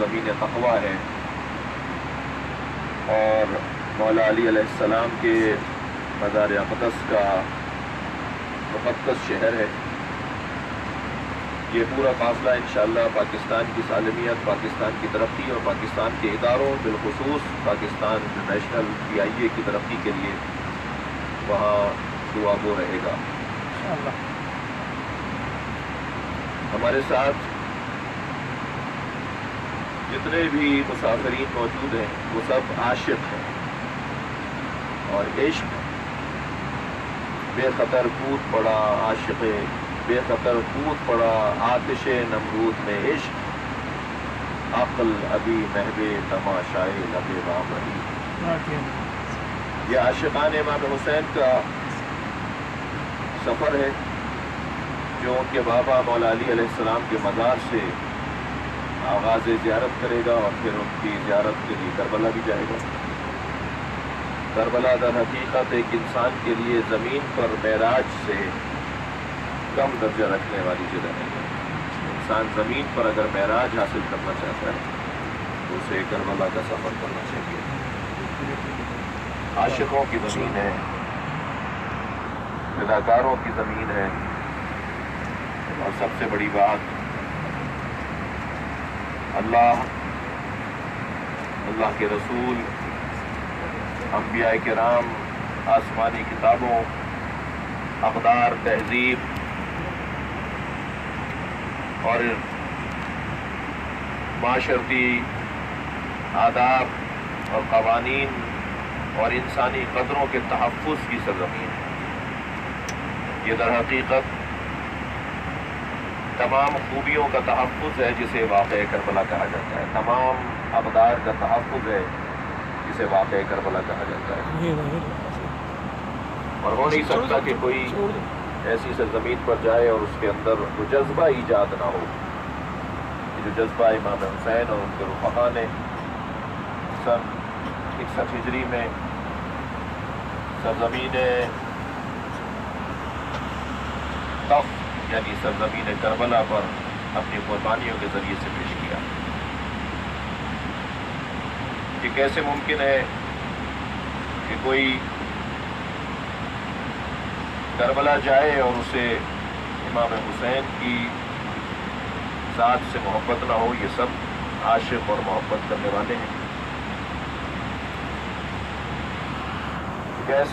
زمین تقویٰ ہے اور مولا علی علیہ السلام کے مزار اقدس کا مقدس شہر ہے۔ یہ پورا قافلہ انشاءاللہ پاکستان کی سالمیت، پاکستان کی ترقی اور پاکستان کے اداروں بالخصوص پاکستان نیشنل PIA کی ترقی کے لیے وہاں دعا گو رہے گا انشاءاللہ۔ ہمارے ساتھ جتنے بھی مسافرین موجود ہیں وہ سب عاشق ہیں، اور عشق بے خطر کود پڑا، عاشق بے خطر کود پڑا آتش نمرود میں عشق، عقل ابھی محو تماشائے لب بام علی۔ یہ عاشقان امام حسین کا سفر ہے جو ان کے بابا مولا علی علیہ السلام کے مزار سے آغاز زیارت کرے گا، اور پھر ان کی زیارت کے لیے کربلا بھی جائے گا۔ کربلا در حقیقت ایک انسان کے لیے زمین پر معراج سے کم درجہ رکھنے والی جگہ ہے۔ انسان زمین پر اگر معراج حاصل کرنا چاہتا ہے تو اسے کربلا کا سفر کرنا چاہیے۔ عاشقوں کی زمین ہے، فداکاروں کی زمین ہے، اور سب سے بڑی بات اللہ کے رسول، انبیاء کرام، آسمانی کتابوں، اقدار، تہذیب اور معاشرتی آداب اور قوانین اور انسانی قدروں کے تحفظ کی سرزمین ہے۔ یہ در حقیقت تمام خوبیوں کا تحفظ ہے جسے واقعہ کربلا کہا جاتا ہے، تمام اقدار کا تحفظ ہے جسے واقعہ کربلا کہا جاتا ہے۔ اور ہو نہیں سکتا کہ کوئی ایسی سرزمین پر جائے اور اس کے اندر وہ جذبہ ایجاد نہ ہو، جو جذبہ امام حسین اور ان کے رفقا نے سن 61 ہجری میں سرزمین طف یعنی سرزمین کربلا پر اپنی قربانیوں کے ذریعے سے پیش کیا۔ یہ کیسے ممکن ہے کہ کوئی کربلا جائے اور اسے امام حسین کی ذات سے محبت نہ ہو؟ یہ سب عاشق اور محبت کرنے والے ہیں۔